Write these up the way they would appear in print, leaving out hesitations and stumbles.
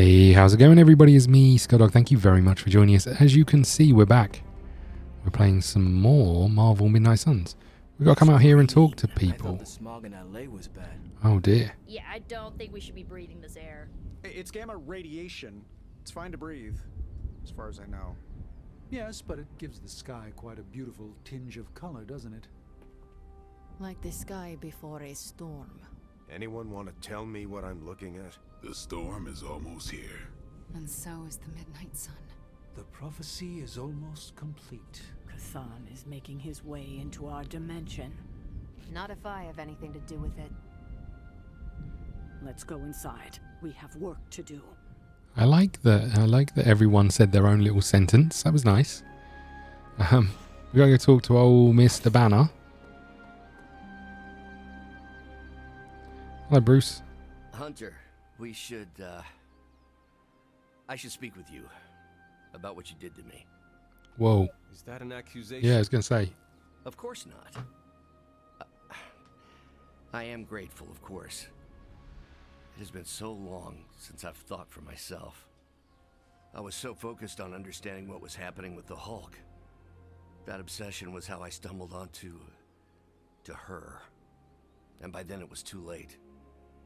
Hey, how's it going everybody? It's me, ScottDog. Thank you very much for joining us. As you can see, we're back. We're playing some more Marvel Midnight Suns. We've got to come out here and talk to people. I thought the smog in LA was bad. Oh dear. Yeah, I don't think we should be breathing this air. It's gamma radiation. It's fine to breathe, as far as I know. Yes, but it gives the sky quite a beautiful tinge of color, doesn't it? Like the sky before a storm. Anyone want to tell me what I'm looking at? The storm is almost here. And so is the midnight sun. The prophecy is almost complete. Cthon is making his way into our dimension. Not if I have anything to do with it. Let's go inside. We have work to do. I like that everyone said their own little sentence. That was nice. We gotta go talk to old Mr. Banner. Hello, Bruce. Hunter, we should, I should speak with you about what you did to me. Whoa. Is that an accusation? Yeah, I was gonna say. Of course not. I am grateful, of course. It has been so long since I've thought for myself. I was so focused on understanding what was happening with the Hulk. That obsession was how I stumbled onto her. And by then it was too late.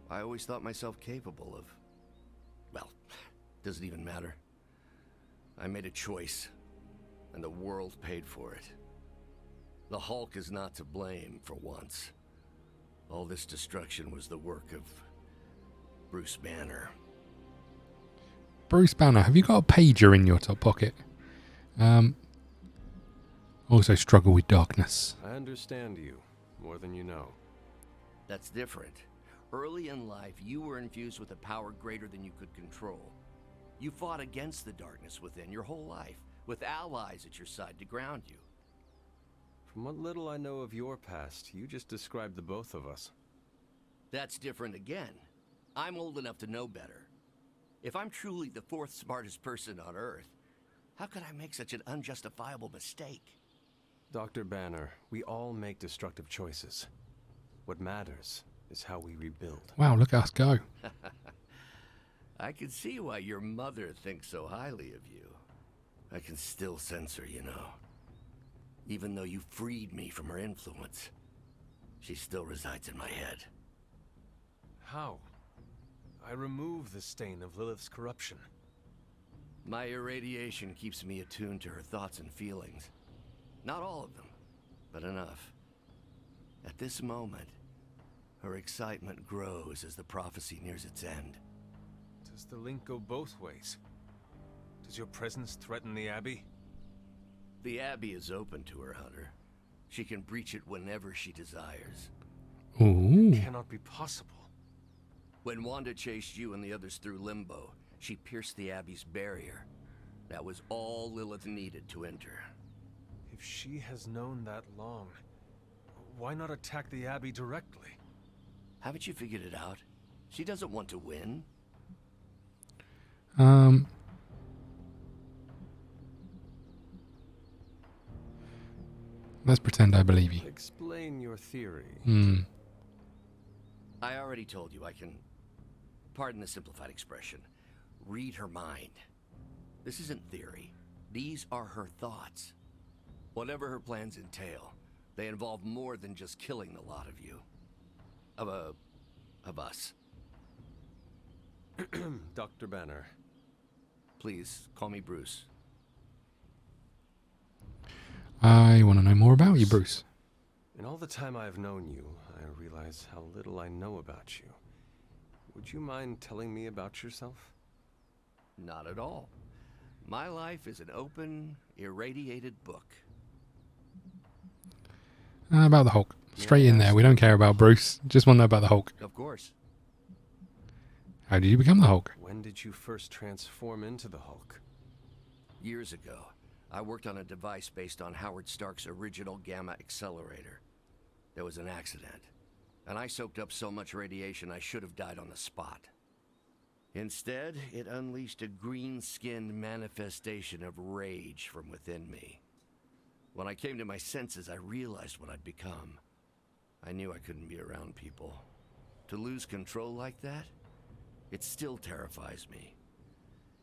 I always thought myself capable of... well, doesn't even matter. I made a choice, and the world paid for it. The Hulk is not to blame for once. All this destruction was the work of Bruce Banner. Bruce Banner, have you got a pager in your top pocket? Also struggle with darkness. I understand you more than you know. That's different. Early in life, you were infused with a power greater than you could control. You fought against the darkness within your whole life, with allies at your side to ground you. From what little I know of your past, you just described the both of us. That's different again. I'm old enough to know better. If I'm truly the fourth smartest person on Earth, how could I make such an unjustifiable mistake? Dr. Banner, we all make destructive choices. What matters is how we rebuild. Wow, look at us go. I can see why your mother thinks so highly of you. I can still sense her, you know. Even though you freed me from her influence, she still resides in my head. How? I remove the stain of Lilith's corruption. My irradiation keeps me attuned to her thoughts and feelings. Not all of them, but enough. At this moment, her excitement grows as the prophecy nears its end. Does the link go both ways? Does your presence threaten the Abbey? The Abbey is open to her, Hunter. She can breach it whenever she desires. Ooh. It cannot be possible. When Wanda chased you and the others through Limbo, she pierced the Abbey's barrier. That was all Lilith needed to enter. If she has known that long, why not attack the Abbey directly? Haven't you figured it out? She doesn't want to win. Let's pretend I believe you. Explain your theory. I already told you I can, pardon the simplified expression, read her mind. This isn't theory. These are her thoughts. Whatever her plans entail, they involve more than just killing the lot of you. Of us. Dr. Banner. Please, call me Bruce. I want to know more about you, Bruce. In all the time I've known you, I realize how little I know about you. Would you mind telling me about yourself? Not at all. My life is an open, irradiated book. About the Hulk. Straight in there. We don't care about Bruce. Just want to know about the Hulk. Of course. How did you become the Hulk? When did you first transform into the Hulk? Years ago, I worked on a device based on Howard Stark's original gamma accelerator. There was an accident, and I soaked up so much radiation I should have died on the spot. Instead, it unleashed a green-skinned manifestation of rage from within me. When I came to my senses, I realized what I'd become. I knew I couldn't be around people. To lose control like that, it still terrifies me.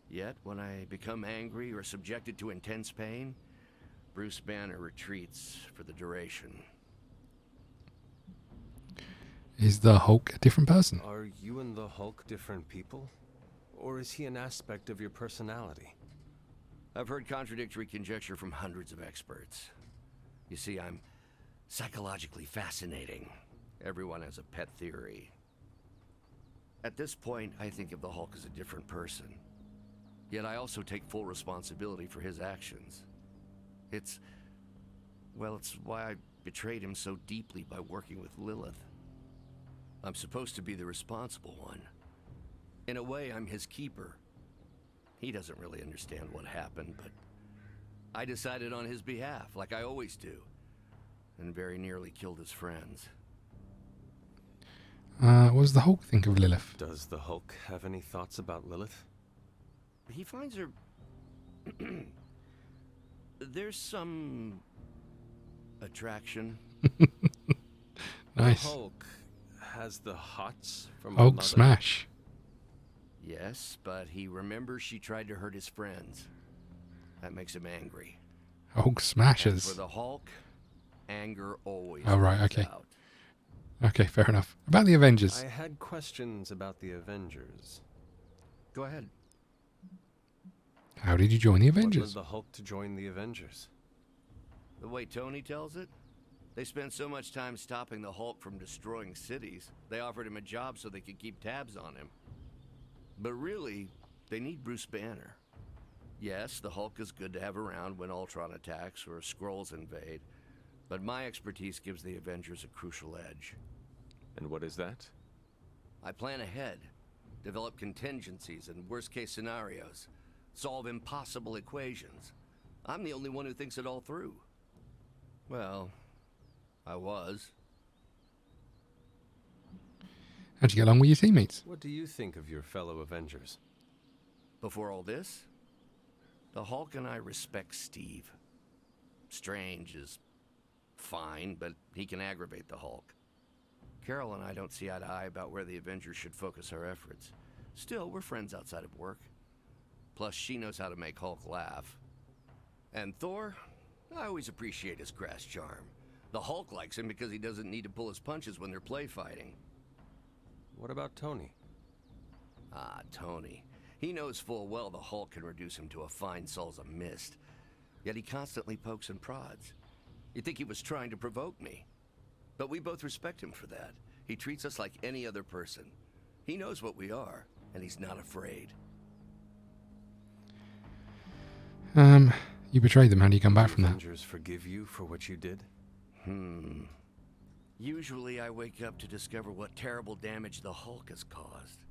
Yet, when I become angry or subjected to intense pain, Bruce Banner retreats for the duration. Is the Hulk a different person? Are you and the Hulk different people? Or is he an aspect of your personality? I've heard contradictory conjecture from hundreds of experts. You see, I'm psychologically fascinating. Everyone has a pet theory. At this point, I think of the Hulk as a different person. Yet I also take full responsibility for his actions. It's why I betrayed him so deeply by working with Lilith. I'm supposed to be the responsible one. In a way, I'm his keeper. He doesn't really understand what happened, but I decided on his behalf, like I always do, and very nearly killed his friends. What does the Hulk think of Lilith? Does the Hulk have any thoughts about Lilith? He finds her... There's some... attraction. Nice. The Hulk has the hots from Hulk mother. smash. Yes, but he remembers she tried to hurt his friends. That makes him angry. Hulk For smashes. the Hulk, anger always Oh, right, wins okay. out. Okay, fair enough. About the Avengers. I had questions about the Avengers. Go ahead. How did you join the What led Avengers? the Hulk to join the Avengers? The way Tony tells it, they spent so much time stopping the Hulk from destroying cities, they offered him a job so they could keep tabs on him. But really, they need Bruce Banner. Yes, the Hulk is good to have around when Ultron attacks or Skrulls invade, but my expertise gives the Avengers a crucial edge. And what is that? I plan ahead, develop contingencies and worst-case scenarios, solve impossible equations. I'm the only one who thinks it all through. Well, I was. How'd you get along with your teammates? What do you think of your fellow Avengers? Before all this, the Hulk and I respect Steve. Strange is fine, but he can aggravate the Hulk. Carol and I don't see eye to eye about where the Avengers should focus our efforts. Still, we're friends outside of work. Plus, she knows how to make Hulk laugh. And Thor, I always appreciate his crass charm. The Hulk likes him because he doesn't need to pull his punches when they're play fighting. What about Tony? Ah, Tony. He knows full well the Hulk can reduce him to a fine salsa of mist. Yet he constantly pokes and prods. You'd think he was trying to provoke me. But we both respect him for that. He treats us like any other person. He knows what we are, and he's not afraid. You betrayed them. How do you come back from that? Avengers forgive you for what you did? Usually I wake up to discover what terrible damage the Hulk has caused.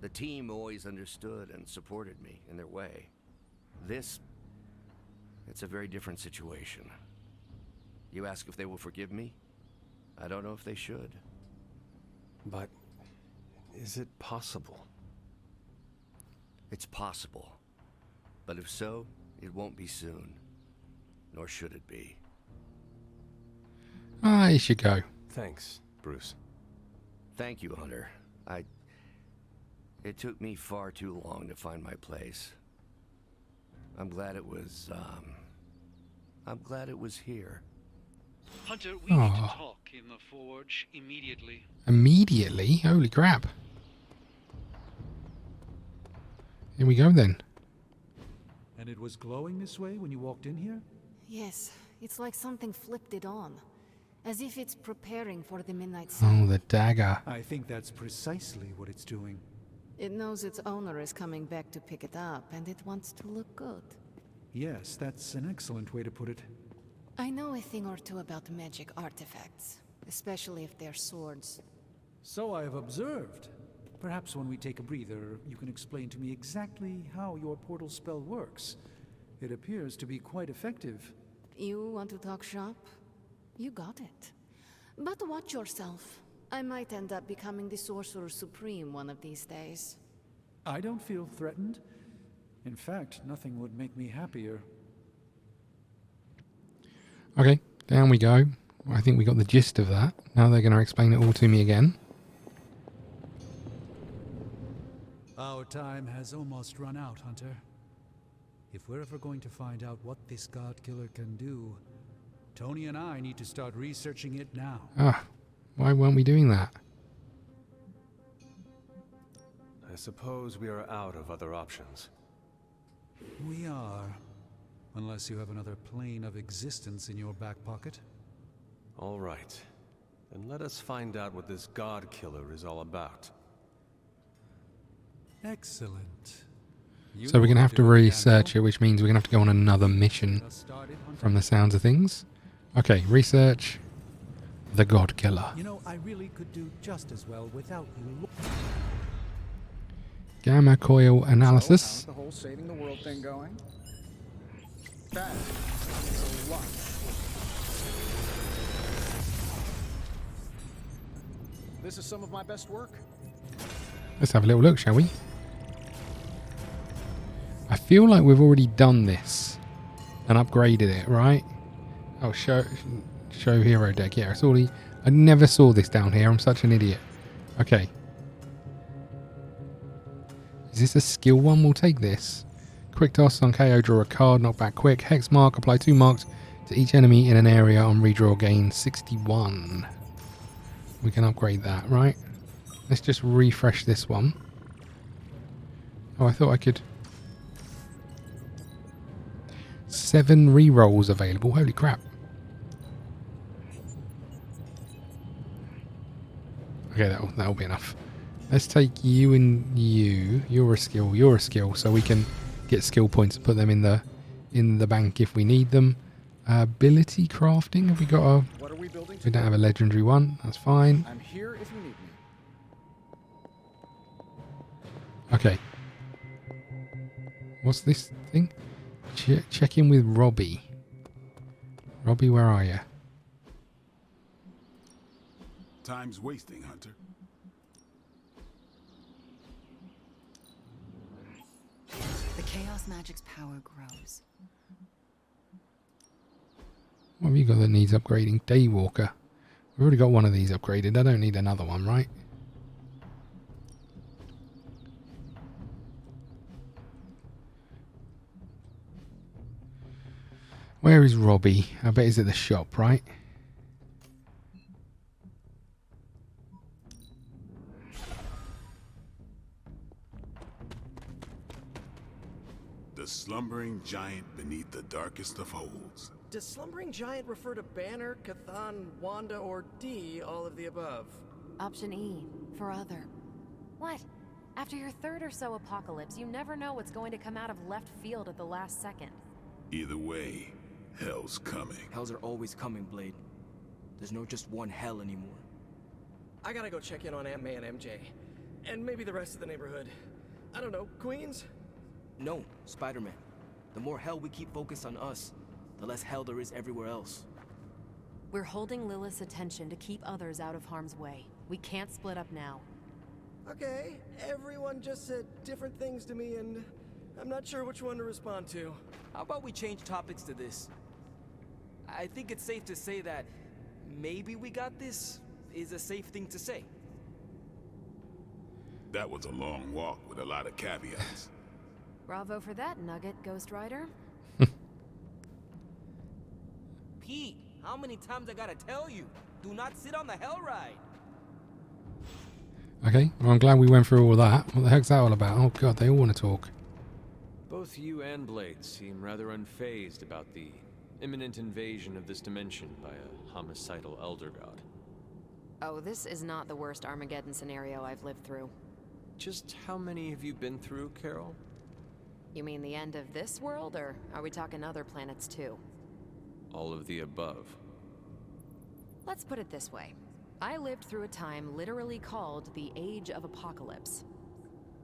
The team always understood and supported me in their way. It's a very different situation. You ask if they will forgive me? I don't know if they should. But is it possible? It's possible. But if so, it won't be soon. Nor should it be. You should go. Thanks, Bruce. Thank you, Hunter. It took me far too long to find my place. I'm glad it was here. Hunter, we need to talk in the forge immediately. Immediately? Holy crap. Here we go then. And it was glowing this way when you walked in here? Yes, it's like something flipped it on. As if it's preparing for the midnight sun. Oh, the dagger. I think that's precisely what it's doing. It knows its owner is coming back to pick it up, and it wants to look good. Yes, that's an excellent way to put it. I know a thing or two about magic artifacts, especially if they're swords. So I have observed. Perhaps when we take a breather, you can explain to me exactly how your portal spell works. It appears to be quite effective. You want to talk shop? You got it. But watch yourself. I might end up becoming the Sorcerer Supreme one of these days. I don't feel threatened. In fact, nothing would make me happier. Okay, down we go. I think we got the gist of that. Now they're going to explain it all to me again. Our Our time has almost run out, Hunter. If we're ever going to find out what this God Killer can do, Tony and I need to start researching it now. Why weren't we doing that? I suppose we are out of other options. We are. Unless you have another plane of existence in your back pocket. All right. Then let us find out what this God Killer is all about. Excellent. So we're going to have to research it, which means we're going to have to go on another mission from the sounds of things. Okay, research the God Killer. You know, I really could do just as well without you. Gamma coil So, analysis. how's the whole saving the world thing going? Bad. A lot. This is some of my best work. Let's have a little look, shall we? I feel like we've already done this and upgraded it, right? Oh, show hero deck. Yeah, I never saw this down here. I'm such an idiot. Okay. Is this a skill one? We'll take this. Quick toss on KO, draw a card, knock back quick. Hex mark, apply 2 marks to each enemy in an area on redraw, gain 61. We can upgrade that, right? Let's just refresh this one. Oh, I thought I could... 7 rerolls available. Holy crap. Okay, that'll be enough. Let's take you and you. You're a skill, so we can get skill points and put them in the bank if we need them. Ability crafting. Have we got a... What are we building? We don't have a legendary one. That's fine. I'm here if you need me. Okay. What's this thing? Check in with Robbie. Robbie, where are you? Time's wasting, Hunter. The Chaos Magic's power grows. What have you got that needs upgrading? Daywalker. We've already got one of these upgraded. I don't need another one, right? Where is Robbie? I bet he's at the shop, right? The slumbering giant beneath the darkest of holes. Does slumbering giant refer to Banner, Cathan, Wanda, or D, all of the above? Option E, for other. What? After your third or so apocalypse, you never know what's going to come out of left field at the last second. Either way, hell's coming. Hells are always coming, Blade. There's no just one hell anymore. I gotta go check in on Aunt May and MJ. And maybe the rest of the neighborhood. I don't know, Queens? No, Spider-Man. The more hell we keep focused on us, the less hell there is everywhere else. We're holding Lilith's attention to keep others out of harm's way. We can't split up now. Okay, everyone just said different things to me and I'm not sure which one to respond to. How about we change topics to this? I think it's safe to say that maybe we got this is a safe thing to say. That was a long walk with a lot of caveats. Bravo for that nugget, Ghost Rider. Pete, how many times I gotta tell you? Do not sit on the hell ride. Okay, well, I'm glad we went through all that. What the heck's that all about? Oh god, they all want to talk. Both you and Blade seem rather unfazed about the imminent invasion of this dimension by a homicidal elder god. Oh, this is not the worst Armageddon scenario I've lived through. Just how many have you been through, Carol? You mean the end of this world, or are we talking other planets too? All of the above. Let's put it this way. I lived through a time literally called the Age of Apocalypse.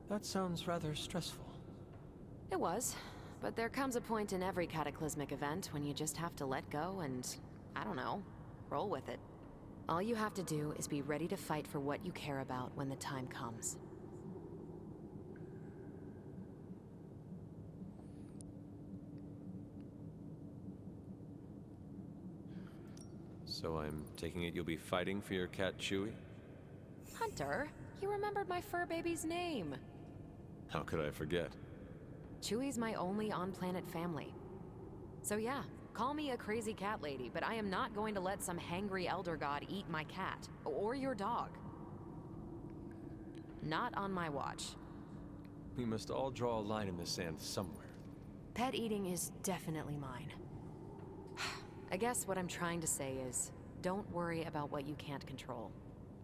That sounds rather stressful. It was, but there comes a point in every cataclysmic event when you just have to let go and, I don't know, roll with it. All you have to do is be ready to fight for what you care about when the time comes. So I'm taking it you'll be fighting for your cat Chewie? Hunter, you remembered my fur baby's name. How could I forget? Chewie's my only on-planet family. So yeah, call me a crazy cat lady, but I am not going to let some hangry elder god eat my cat. Or your dog. Not on my watch. We must all draw a line in the sand somewhere. Pet eating is definitely mine. I guess what I'm trying to say is, don't worry about what you can't control.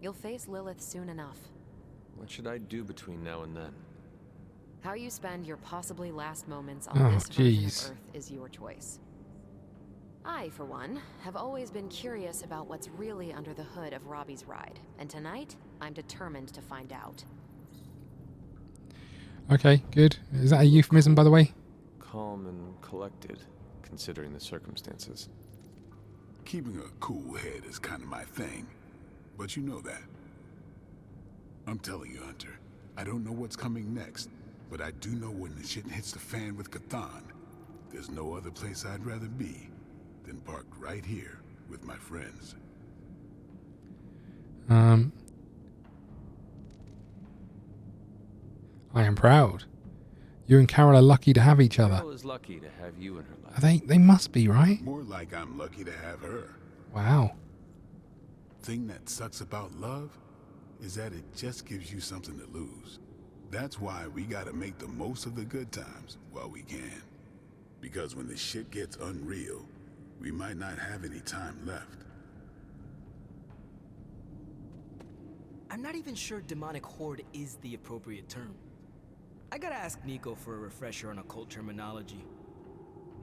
You'll face Lilith soon enough. What should I do between now and then? How you spend your possibly last moments on this version of Earth is your choice. I, for one, have always been curious about what's really under the hood of Robbie's ride, and tonight, I'm determined to find out. Okay, good. Is that a euphemism, by the way? Calm and collected, considering the circumstances. Keeping a cool head is kind of my thing, but you know that. I'm telling you, Hunter, I don't know what's coming next, but I do know when the shit hits the fan with Cthon, there's no other place I'd rather be than parked right here with my friends. I am proud. You and Carol are lucky to have each other. Carol is lucky to have you in her life. They must be, right? More like I'm lucky to have her. Wow. Thing that sucks about love is that it just gives you something to lose. That's why we gotta make the most of the good times while we can. Because when the shit gets unreal, we might not have any time left. I'm not even sure demonic horde is the appropriate term. I gotta ask Nico for a refresher on occult terminology.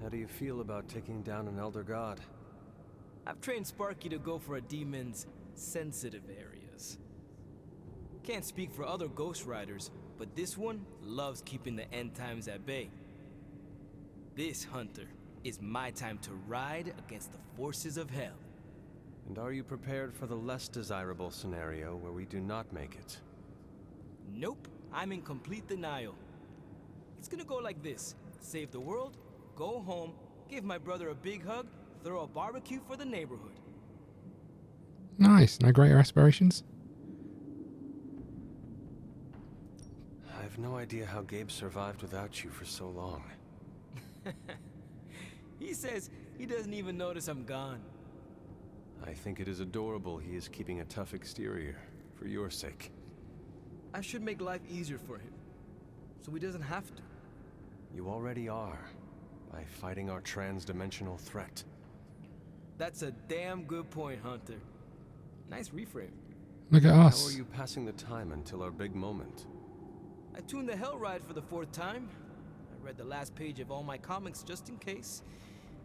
How do you feel about taking down an elder god? I've trained Sparky to go for a demon's sensitive areas. Can't speak for other Ghost Riders, but this one loves keeping the end times at bay. This, Hunter, is my time to ride against the forces of hell. And are you prepared for the less desirable scenario where we do not make it? Nope, I'm in complete denial. It's gonna go like this. Save the world, go home, give my brother a big hug, throw a barbecue for the neighborhood. Nice. No greater aspirations? I have no idea how Gabe survived without you for so long. He says he doesn't even notice I'm gone. I think it is adorable he is keeping a tough exterior, for your sake. I should make life easier for him, so he doesn't have to. You already are, by fighting our trans-dimensional threat. That's a damn good point, Hunter. Nice reframe. Look at How us. are you passing the time until our big moment? I tuned the Hell Ride for the 4th time. I read the last page of all my comics just in case.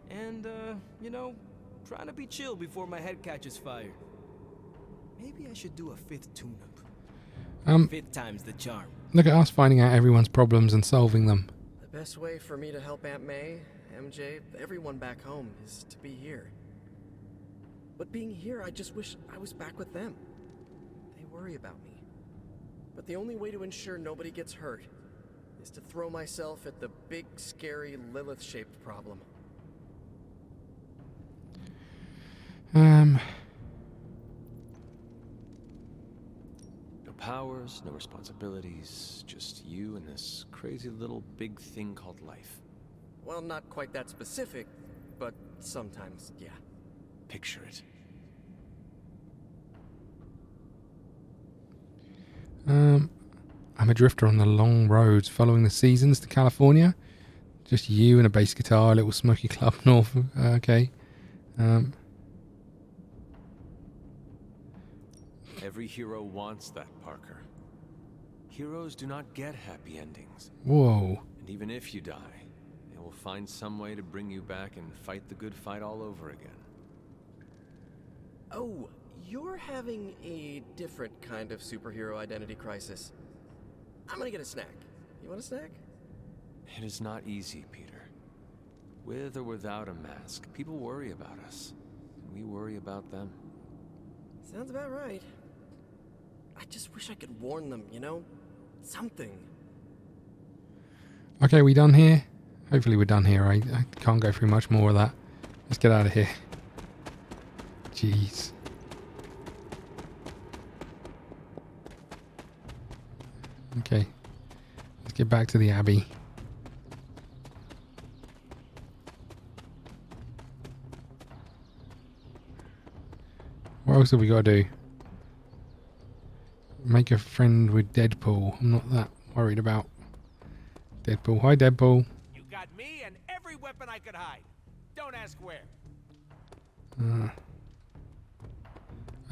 And, you know, trying to be chill before my head catches fire. Maybe I should do a 5th tune-up. 5th time's the charm. Look at us finding out everyone's problems and solving them. The best way for me to help Aunt May, MJ, everyone back home is to be here. But being here, I just wish I was back with them. They worry about me. But the only way to ensure nobody gets hurt is to throw myself at the big, scary, Lilith-shaped problem. No powers, no responsibilities, just you and this crazy little big thing called life. Well, not quite that specific, but sometimes, yeah. Picture it. I'm a drifter on the long roads following the seasons to California. Just you and a bass guitar, a little smoky club north. Okay. Every hero wants that, Parker. Heroes do not get happy endings. Whoa. And even if you die, they will find some way to bring you back and fight the good fight all over again. Oh, you're having a different kind of superhero identity crisis. I'm gonna get a snack. You want a snack? It is not easy, Peter. With or without a mask, people worry about us. And we worry about them. Sounds about right. I just wish I could warn them, you know? Something. Okay, we done here? Hopefully we're done here. I can't go through much more of that. Let's get out of here. Jeez. Okay. Let's get back to the Abbey. What else have we got to do? Make a friend with Deadpool. I'm not that worried about Deadpool. Hi, Deadpool. You got me and every weapon I could hide. Don't ask where. I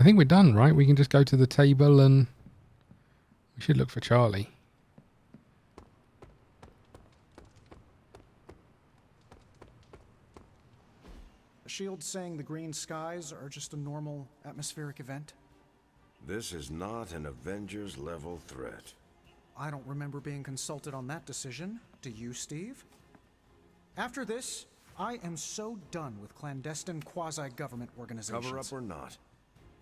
think we're done, right? We can just go to the table and we should look for Charlie. The shield's saying the green skies are just a normal atmospheric event? This is not an Avengers-level threat. I don't remember being consulted on that decision. Do you, Steve? After this, I am so done with clandestine quasi-government organizations. Cover up or not,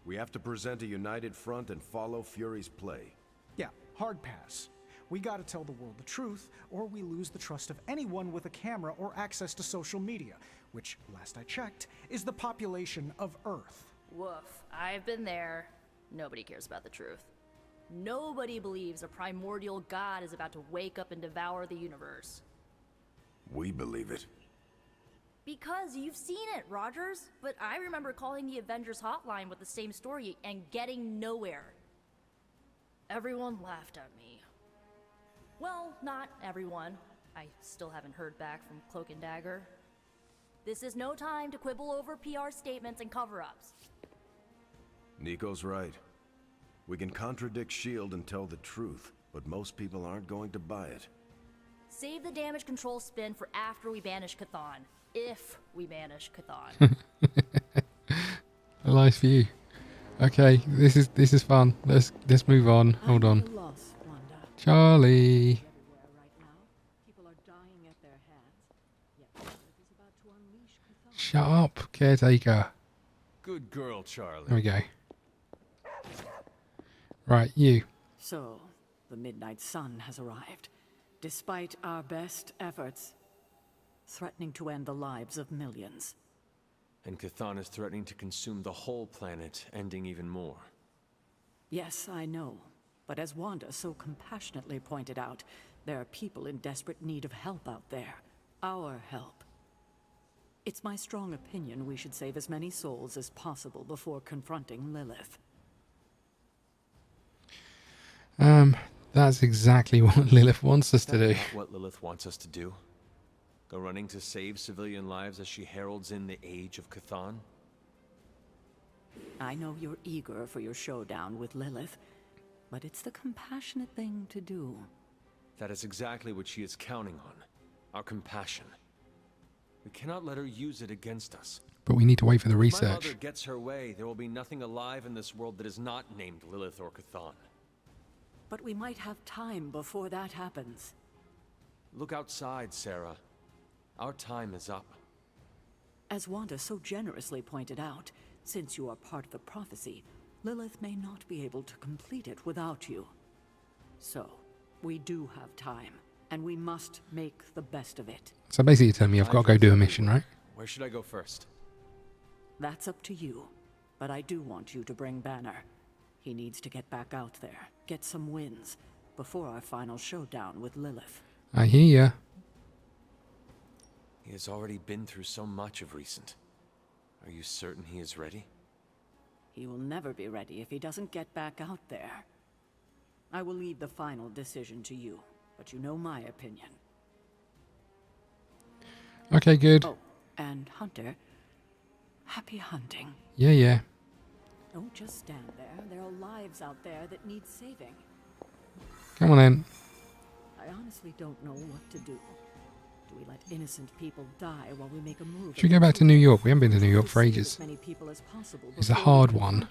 we have to present a united front and follow Fury's play. Yeah, hard pass. We gotta tell the world the truth, or we lose the trust of anyone with a camera or access to social media, which, last I checked, is the population of Earth. Woof. I've been there. Nobody cares about the truth. Nobody believes a primordial god is about to wake up and devour the universe. We believe it. Because you've seen it, Rogers. But I remember calling the Avengers hotline with the same story and getting nowhere. Everyone laughed at me. Well, not everyone. I still haven't heard back from Cloak and Dagger. This is no time to quibble over PR statements and cover-ups. Nico's right. We can contradict S.H.I.E.L.D. and tell the truth, but most people aren't going to buy it. Save the damage control spin for after we banish Chthon. If we banish Chthon. A nice view. Okay, this is fun. Let's move on. Hold on. Charlie. Shut up, caretaker. Good girl, Charlie. There we go. Right, you. So, the Midnight Sun has arrived, despite our best efforts, threatening to end the lives of millions. And Chthon is threatening to consume the whole planet, ending even more. Yes, I know. But as Wanda so compassionately pointed out, there are people in desperate need of help out there. Our help. It's my strong opinion we should save as many souls as possible before confronting Lilith. That's exactly what Lilith wants us to do. Not what Lilith wants us to do? Go running to save civilian lives as she heralds in the age of Chthon? I know you're eager for your showdown with Lilith, but it's the compassionate thing to do. That is exactly what she is counting on. Our compassion. We cannot let her use it against us. But we need to wait for the If my research. mother gets her way, there will be nothing alive in this world that is not named Lilith or Chthon. But we might have time before that happens. Look outside, Sarah. Our time is up. As Wanda so generously pointed out, since you are part of the prophecy, Lilith may not be able to complete it without you. So, we do have time, and we must make the best of it. So basically you're telling me I've got to go do a mission, right? Where should I go first? That's up to you, but I do want you to bring Banner. He needs to get back out there, get some wins, before our final showdown with Lilith. I hear ya. He has already been through so much of recent. Are you certain he is ready? He will never be ready if he doesn't get back out there. I will leave the final decision to you, but you know my opinion. Okay, good. Oh, and Hunter, happy hunting. Yeah. Don't just stand there. There are lives out there that need saving. Come on then. I honestly don't know what to do. Do we let innocent people die while we make a move? Should we go back to New York? We haven't been to New York for ages. It's a hard one.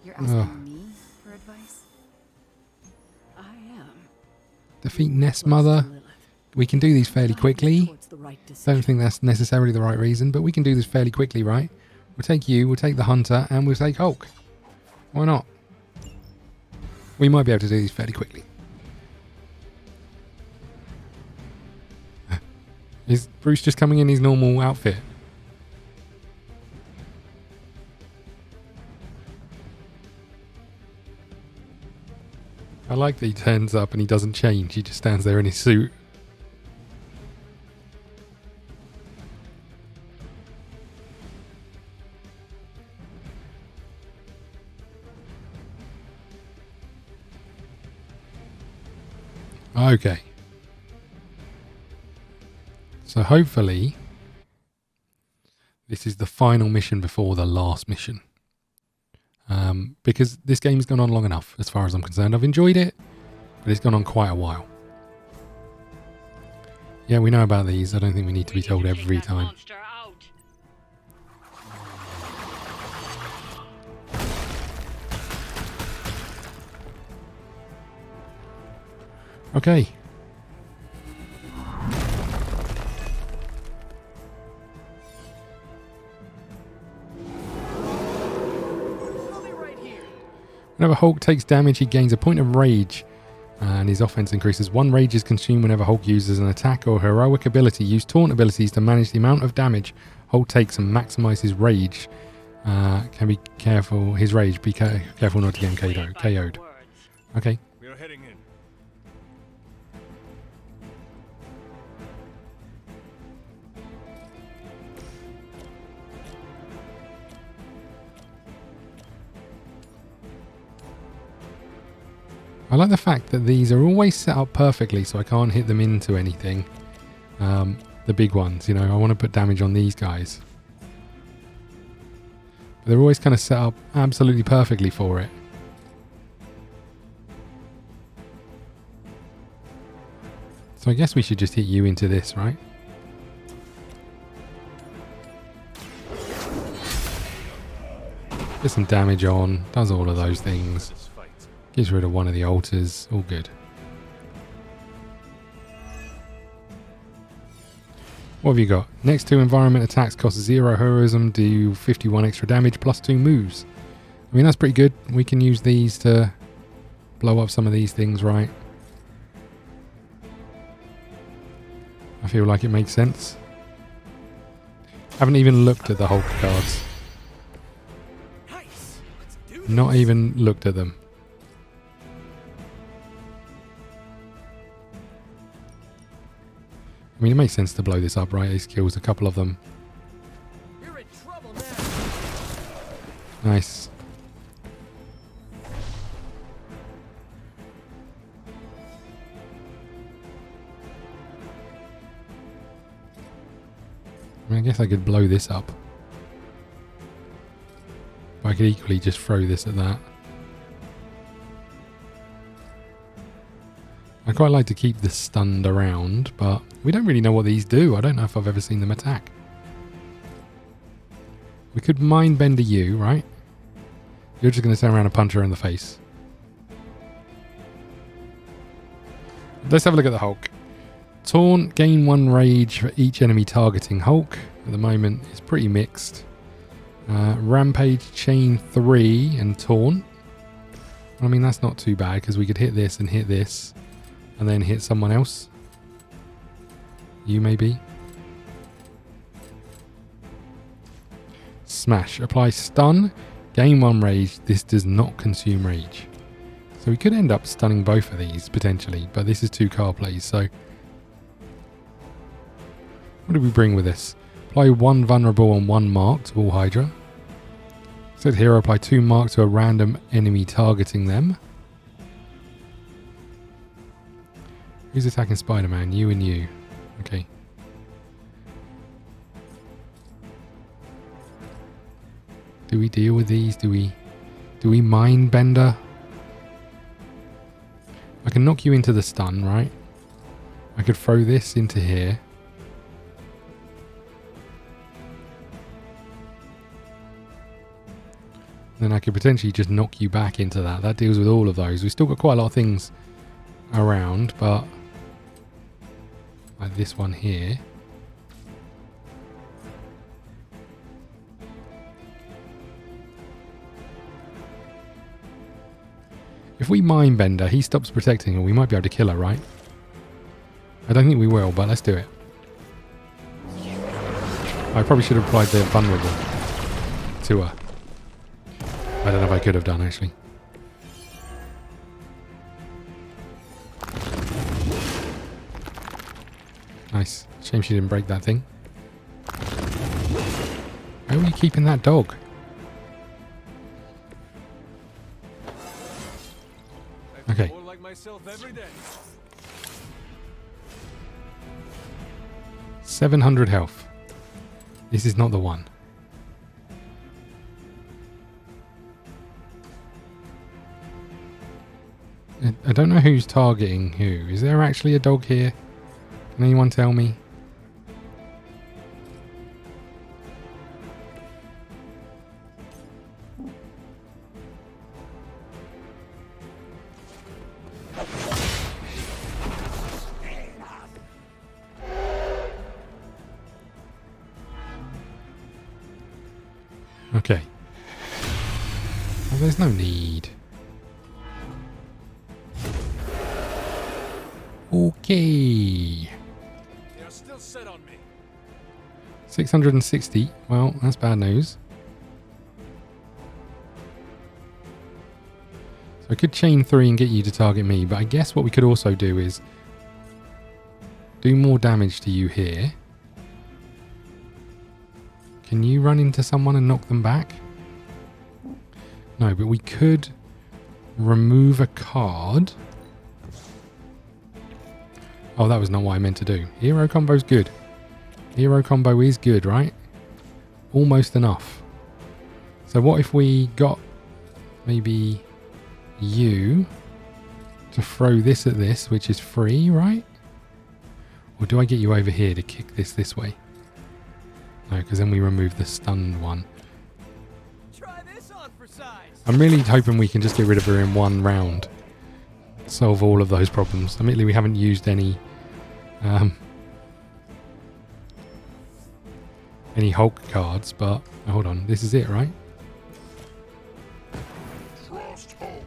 You're asking me for advice? I am. Defeat Nest Mother. We can do these fairly quickly. Don't think that's necessarily the right reason, but we can do this fairly quickly, right? We'll take you, we'll take the Hunter, and we'll take Hulk. Why not? We might be able to do these fairly quickly. Is Bruce just coming in his normal outfit? I like that he turns up and he doesn't change. He just stands there in his suit. Okay. So hopefully this is the final mission before the last mission. Because this game's gone on long enough as far as I'm concerned. I've enjoyed it, but it's gone on quite a while. Yeah, we know about these. I don't think we need to be told every time. Okay. Whenever Hulk takes damage, he gains a point of rage, and his offense increases. 1 rage is consumed whenever Hulk uses an attack or heroic ability. Use taunt abilities to manage the amount of damage Hulk takes and maximize his rage. Can be careful. His rage. Be careful not to get him KO'd. Okay. We are heading in. I like the fact that these are always set up perfectly so I can't hit them into anything. The big ones, you know, I want to put damage on these guys. But they're always kind of set up absolutely perfectly for it. So I guess we should just hit you into this, right? Get some damage on, does all of those things. Gets rid of one of the altars, all good. What have you got? Next 2 environment attacks cost 0 heroism, do 51 extra damage, plus 2 moves. I mean, that's pretty good. We can use these to blow up some of these things, right? I feel like it makes sense. Haven't even looked at the Hulk cards. Not even looked at them. I mean, it makes sense to blow this up, right? This kills a couple of them. You're in trouble Nice. I mean, I guess I could blow this up. But I could equally just throw this at that. I quite like to keep the stunned around, but we don't really know what these do. I don't know if I've ever seen them attack. We could mind bender you, right? You're just going to turn around and punch her in the face. Let's have a look at the Hulk. Taunt, gain 1 rage for each enemy targeting Hulk. At the moment, it's pretty mixed. Rampage, chain 3, and taunt. I mean, that's not too bad, because we could hit this and hit this. And then hit someone else. You maybe. Smash. Apply stun. Gain 1 rage. This does not consume rage. So we could end up stunning both of these potentially. But this is 2 card plays. So what did we bring with this? Apply 1 vulnerable and 1 mark to all Hydra. Said here apply 2 mark to a random enemy targeting them. Who's attacking Spider-Man? You and you. Okay. Do we deal with these? Do we mind bender? I can knock you into the stun, right? I could throw this into here. Then I could potentially just knock you back into that. That deals with all of those. We've still got quite a lot of things around, but like this one here. If we mind bender, he stops protecting her. We might be able to kill her, right? I don't think we will, but let's do it. I probably should have applied the vulnerable to her. I don't know if I could have done, actually. Nice. Shame she didn't break that thing. Where were you keeping that dog? Okay. More like myself every day. 700 health. This is not the one. I don't know who's targeting who. Is there actually a dog here? Can anyone tell me? Okay. Well, there's no need. Okay. They're still set on me. 660. Well, that's bad news. So I could chain 3 and get you to target me, but I guess what we could also do is do more damage to you here. Can you run into someone and knock them back? No, but we could remove a card. Oh, that was not what I meant to do. Hero combo's good. Hero combo is good, right? Almost enough. So what if we got maybe you to throw this at this, which is free, right? Or do I get you over here to kick this way? No, because then we remove the stunned one. Try this on for size. I'm really hoping we can just get rid of her in one round. Solve all of those problems. Admittedly, we haven't used any Hulk cards, but hold on, this is it, right? Frost Hulk.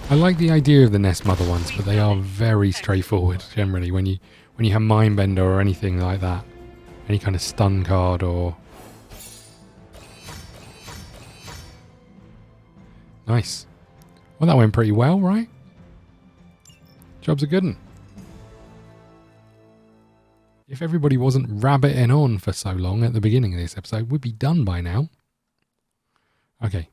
I like the idea of the Nest Mother ones, but they are very straightforward generally when you have Mindbender or anything like that. Any kind of stun card or... Nice. Well, that went pretty well, right? Job's a good one. If everybody wasn't rabbiting on for so long at the beginning of this episode, we'd be done by now. Okay.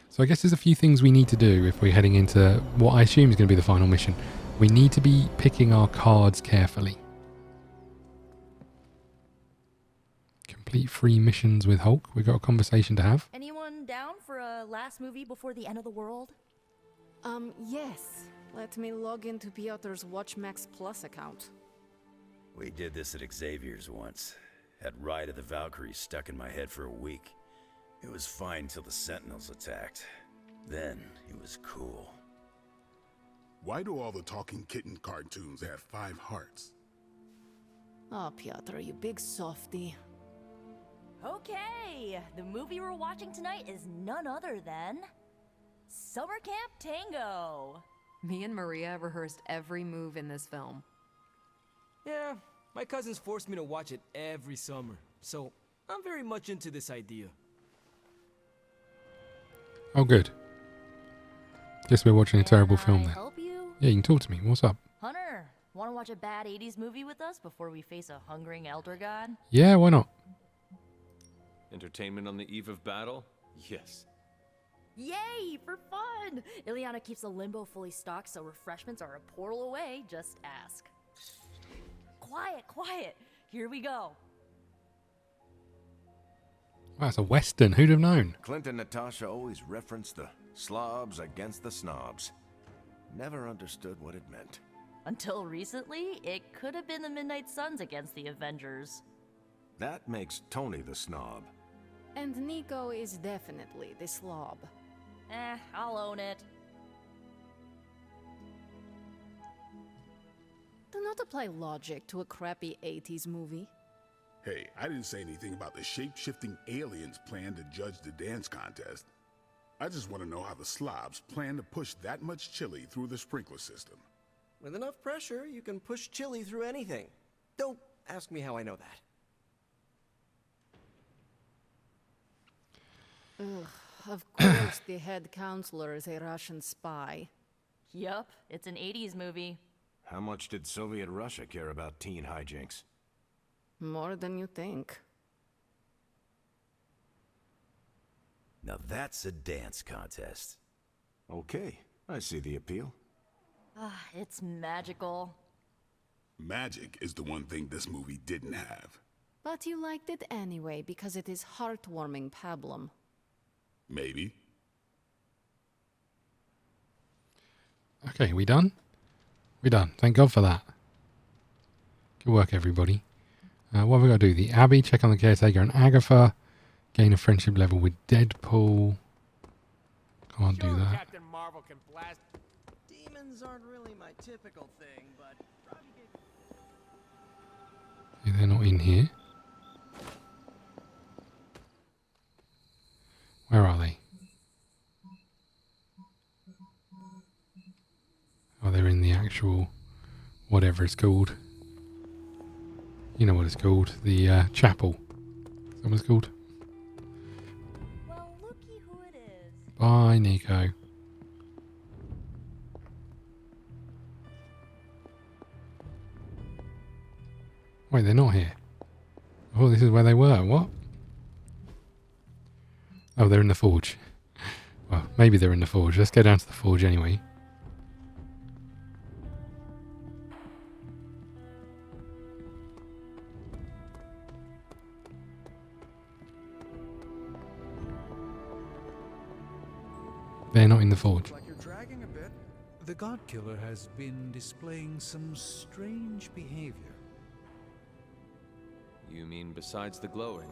So I guess there's a few things we need to do if we're heading into what I assume is going to be the final mission. We need to be picking our cards carefully. Complete 3 missions with Hulk. We've got a conversation to have. Anyone down for a last movie before the end of the world? Yes. Let me log into Piotr's WatchMax Plus account. We did this at Xavier's once. Had Ride of the Valkyries stuck in my head for a week. It was fine till the Sentinels attacked. Then it was cool. Why do all the talking kitten cartoons have 5 hearts? Oh, Piotr, you big softy. Okay, the movie we're watching tonight is none other than Summer Camp Tango. Me and Maria rehearsed every move in this film. Yeah, my cousins forced me to watch it every summer, so I'm very much into this idea. Oh, good. Guess we're watching a terrible film then. Help you? Yeah, you can talk to me. What's up? Hunter, want to watch a bad 80s movie with us before we face a hungering elder god? Yeah, why not? Entertainment on the eve of battle? Yes. Yay, for fun! Ileana keeps the limbo fully stocked, so refreshments are a portal away. Just ask. Quiet, quiet. Here we go. Wow, it's a Western. Who'd have known? Clint and Natasha always referenced the slobs against the snobs. Never understood what it meant. Until recently, it could have been the Midnight Suns against the Avengers. That makes Tony the snob. And Nico is definitely the slob. I'll own it. Do not apply logic to a crappy 80s movie. Hey, I didn't say anything about the shape-shifting aliens plan to judge the dance contest. I just want to know how the slobs plan to push that much chili through the sprinkler system. With enough pressure, you can push chili through anything. Don't ask me how I know that. Ugh, of course the head counselor is a Russian spy. Yup, it's an 80s movie. How much did Soviet Russia care about teen hijinks? More than you think. Now that's a dance contest. Okay, I see the appeal. Ah, it's magical. Magic is the one thing this movie didn't have. But you liked it anyway because it is heartwarming pablum. Maybe. Okay, we done? We done. Thank God for that. Good work, everybody. What have we got to do? The Abbey, check on the caretaker and Agatha. Gain a friendship level with Deadpool. Can't do that. Captain Marvel can blast. Demons aren't really my typical thing, but Yeah, they're not in here. Where are they? Oh, they're in the actual, whatever it's called. You know what it's called. The chapel. Is that what it's called? Well, looky who it is. Bye, Nico. Wait, they're not here. Oh, this is where they were. What? Oh, they're in the forge. Well, maybe they're in the forge. Let's go down to the forge anyway. They're not in the forge. Like you're dragging a bit. The God Killer has been displaying some strange behavior. You mean besides the glowing?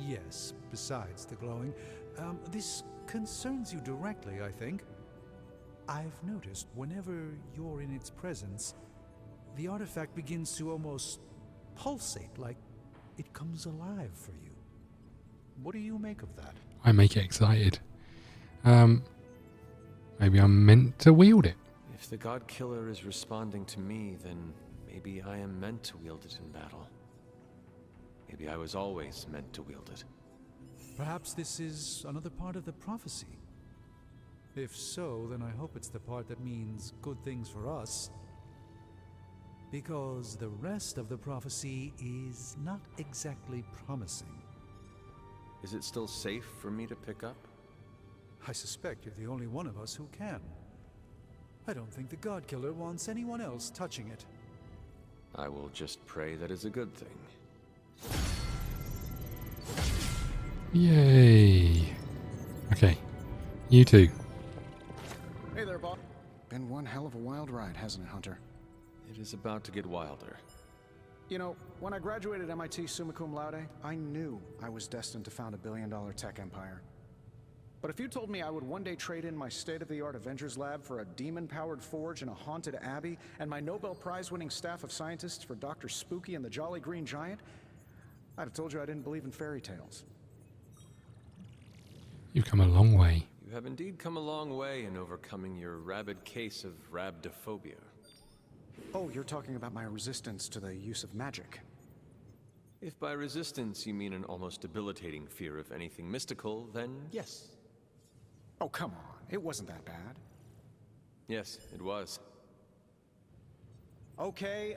Yes, besides the glowing. This concerns you directly, I think. I've noticed whenever you're in its presence, the artifact begins to almost pulsate, like it comes alive for you. What do you make of that? I make it excited. Maybe I'm meant to wield it. If the God Killer is responding to me, then maybe I am meant to wield it in battle. Maybe I was always meant to wield it. Perhaps this is another part of the prophecy. If so, then I hope it's the part that means good things for us. Because the rest of the prophecy is not exactly promising. Is it still safe for me to pick up? I suspect you're the only one of us who can. I don't think the God Killer wants anyone else touching it. I will just pray that is a good thing. Yay. Okay. You too. Hey there, Bob. Been one hell of a wild ride, hasn't it, Hunter? It is about to get wilder. You know, when I graduated MIT summa cum laude, I knew I was destined to found a billion-dollar tech empire. But if you told me I would one day trade in my state-of-the-art Avengers lab for a demon-powered forge in a haunted abbey and my Nobel Prize-winning staff of scientists for Dr. Spooky and the Jolly Green Giant, I'd have told you I didn't believe in fairy tales. You've come a long way. You have indeed come a long way in overcoming your rabid case of rhabdophobia. Oh, you're talking about my resistance to the use of magic. If by resistance you mean an almost debilitating fear of anything mystical, then yes. Oh, come on. It wasn't that bad. Yes, it was. Okay,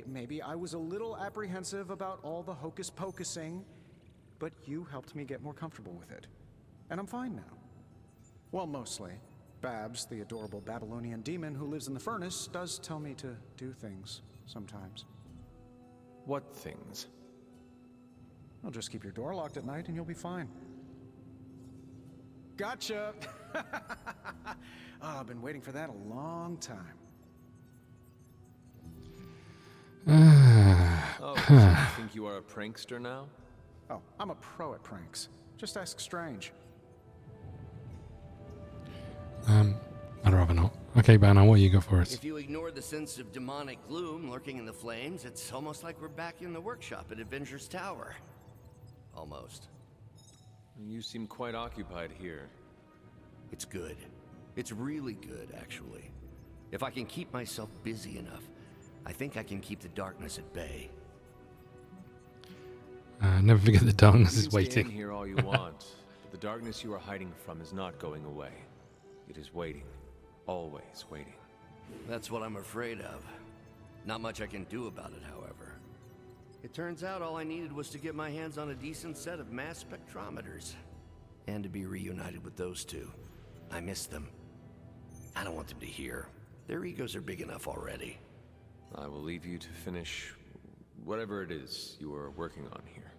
maybe I was a little apprehensive about all the hocus-pocusing, but you helped me get more comfortable with it. And I'm fine now. Well, mostly. Babs, the adorable Babylonian demon who lives in the furnace, does tell me to do things sometimes. What things? Well, just keep your door locked at night and you'll be fine. Gotcha! Oh, I've been waiting for that a long time. Oh, so you think you are a prankster now? Oh, I'm a pro at pranks. Just ask Strange. I'd rather not. Okay, Banner, what you got for us? If you ignore the sense of demonic gloom lurking in the flames, it's almost like we're back in the workshop at Avengers Tower. Almost. You seem quite occupied here. It's good. It's really good, actually. If I can keep myself busy enough, I think I can keep the darkness at bay. Never forget the darkness You is can stay waiting. in here all you want. The darkness you are hiding from is not going away. It is waiting. Always waiting. That's what I'm afraid of. Not much I can do about it, however. It turns out all I needed was to get my hands on a decent set of mass spectrometers. And to be reunited with those two. I miss them. I don't want them to hear. Their egos are big enough already. I will leave you to finish whatever it is you are working on here.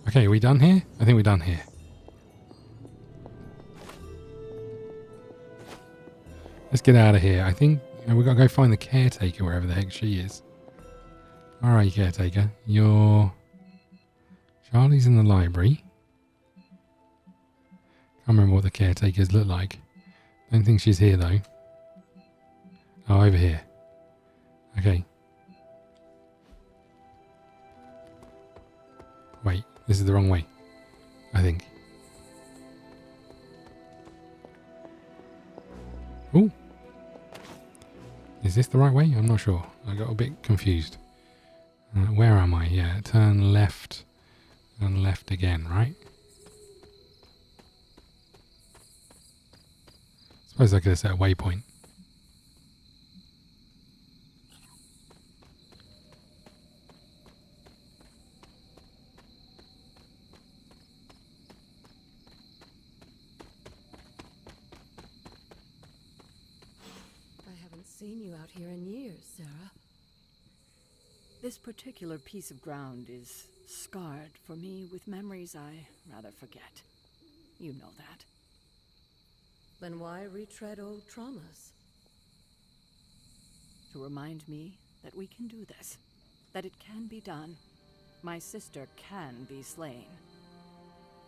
Okay, are we done here? I think we're done here. Let's get out of here. I think we've got to go find the caretaker wherever the heck she is. Alright, caretaker. Charlie's in the library. Can't remember what the caretakers look like. Don't think she's here though. Oh, over here. Okay. Wait, this is the wrong way. I think. Ooh. Is this the right way? I'm not sure. I got a bit confused. Where am I? Yeah, turn left. And left again, right? Suppose I could have set a waypoint. I haven't seen you out here in years, Sarah. This particular piece of ground is scarred for me with memories I rather forget. You know that. Then why retread old traumas? To remind me that we can do this. That it can be done. My sister can be slain.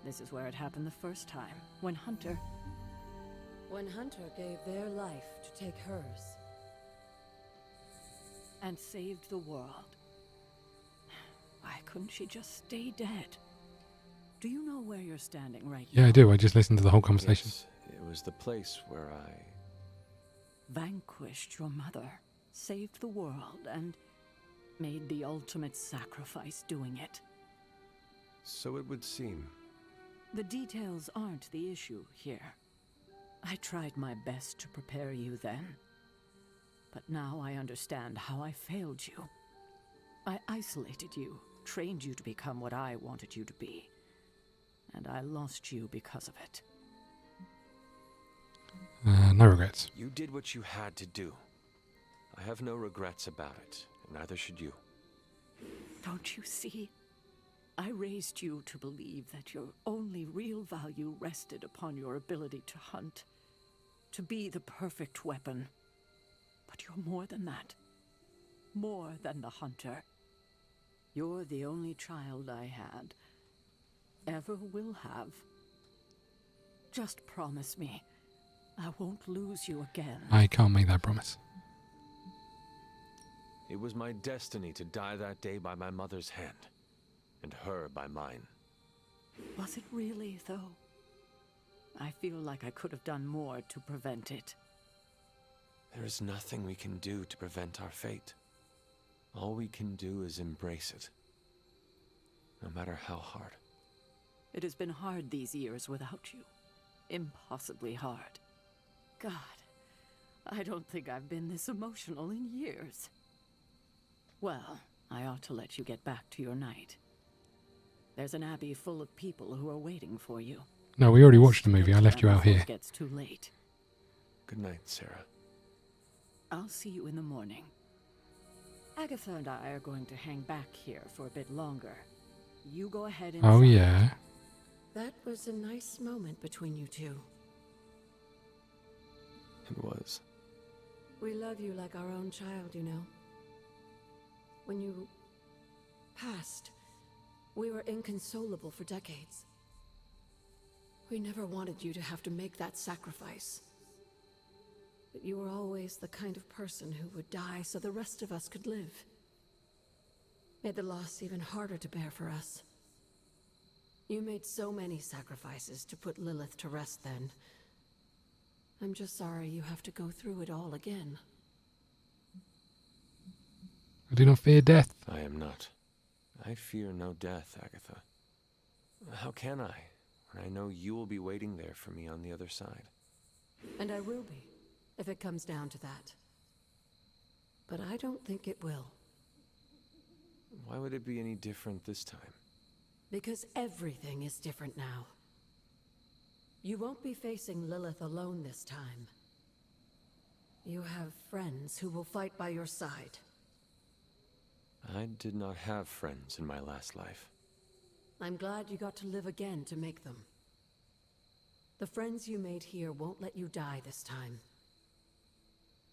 This is where it happened the first time, when Hunter gave their life to take hers. And saved the world. Why couldn't she just stay dead? Do you know where you're standing right now? Yeah, I do. I just listened to the whole conversation. Yes, it was the place where I vanquished your mother, saved the world, and made the ultimate sacrifice doing it. So it would seem. The details aren't the issue here. I tried my best to prepare you then. But now I understand how I failed you. I isolated you, trained you to become what I wanted you to be. And I lost you because of it. No regrets. You did what you had to do. I have no regrets about it, and neither should you. Don't you see? I raised you to believe that your only real value rested upon your ability to hunt, to be the perfect weapon. But you're more than that. More than the hunter. You're the only child I had, ever will have. Just promise me, I won't lose you again. I can't make that promise. It was my destiny to die that day by my mother's hand, and her by mine. Was it really, though? I feel like I could have done more to prevent it. There is nothing we can do to prevent our fate. All we can do is embrace it, no matter how hard. It has been hard these years without you. Impossibly hard. God, I don't think I've been this emotional in years. Well, I ought to let you get back to your night. There's an abbey full of people who are waiting for you. No, we already watched the movie. I left you out here. It gets too late. Good night, Sarah. I'll see you in the morning. Agatha and I are going to hang back here for a bit longer. You go ahead and... Oh, yeah. That was a nice moment between you two. It was. We love you like our own child, you know. When you passed, we were inconsolable for decades. We never wanted you to have to make that sacrifice. But you were always the kind of person who would die so the rest of us could live. Made the loss even harder to bear for us. You made so many sacrifices to put Lilith to rest then. I'm just sorry you have to go through it all again. I do not fear death. I am not. I fear no death, Agatha. How can I, when I know you will be waiting there for me on the other side? And I will be, if it comes down to that. But I don't think it will. Why would it be any different this time? Because everything is different now. You won't be facing Lilith alone this time. You have friends who will fight by your side. I did not have friends in my last life. I'm glad you got to live again to make them. The friends you made here won't let you die this time.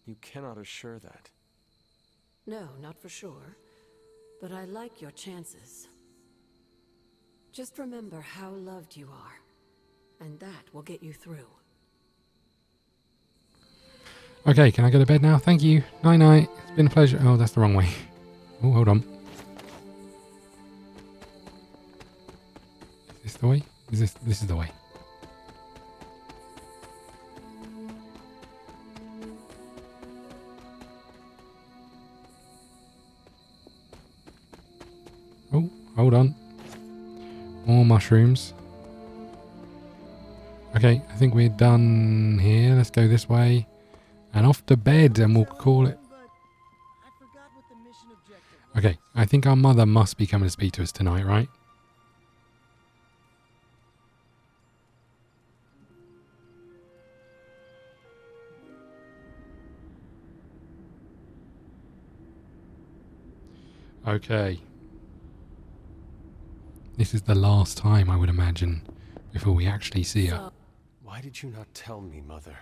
You cannot assure that. No, not for sure. But I like your chances. Just remember how loved you are, and that will get you through. Okay, can I go to bed now? Thank you. Night-night. It's been a pleasure. Oh, that's the wrong way. Oh, hold on. Is this the way? This is the way. Oh, hold on. More mushrooms. Okay, I think we're done here. Let's go this way. And off to bed, and we'll call it. Okay, I think our mother must be coming to speak to us tonight, right? Okay. This is the last time, I would imagine, before we actually see her. Why did you not tell me, Mother?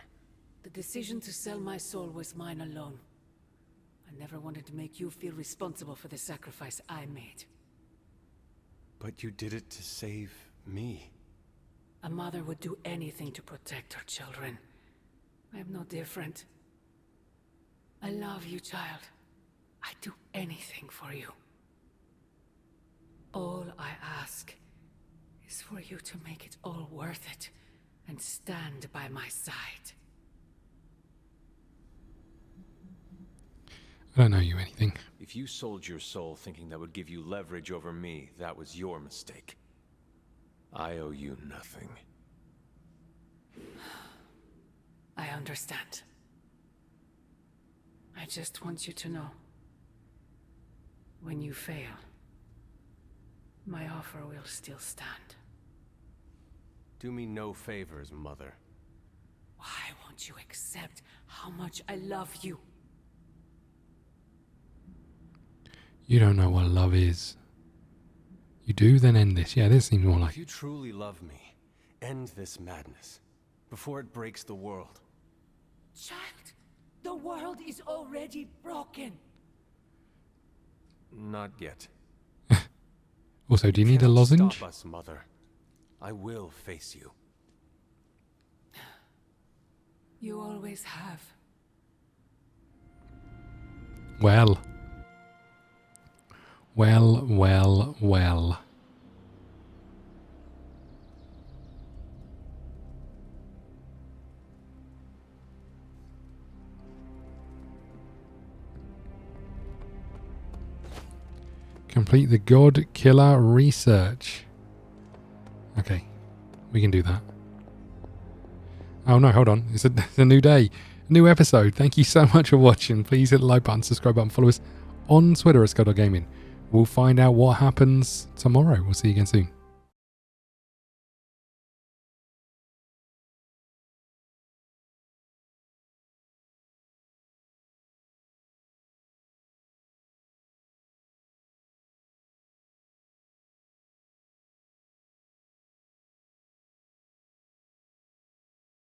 The decision to sell my soul was mine alone. I never wanted to make you feel responsible for the sacrifice I made. But you did it to save me. A mother would do anything to protect her children. I am no different. I love you, child. I'd do anything for you. All I ask is for you to make it all worth it and stand by my side. I don't know you anything. If you sold your soul thinking that would give you leverage over me, that was your mistake. I owe you nothing. I understand. I just want you to know. When you fail, my offer will still stand. Do me no favors, Mother. Why won't you accept how much I love you? You don't know what love is. You do, then end this. Yeah, this seems more like If you truly love me, end this madness before it breaks the world. Child, the world is already broken. Not yet. Also, do you need a lozenge? Stop us, Mother. I will face you. You always have. Well. Well, well, well. Complete the God Killer research. Okay, we can do that. Oh no, hold on. It's a new day, a new episode. Thank you so much for watching. Please hit the like button, subscribe button, follow us on Twitter at ScottDogGaming. We'll find out what happens tomorrow. We'll see you again soon.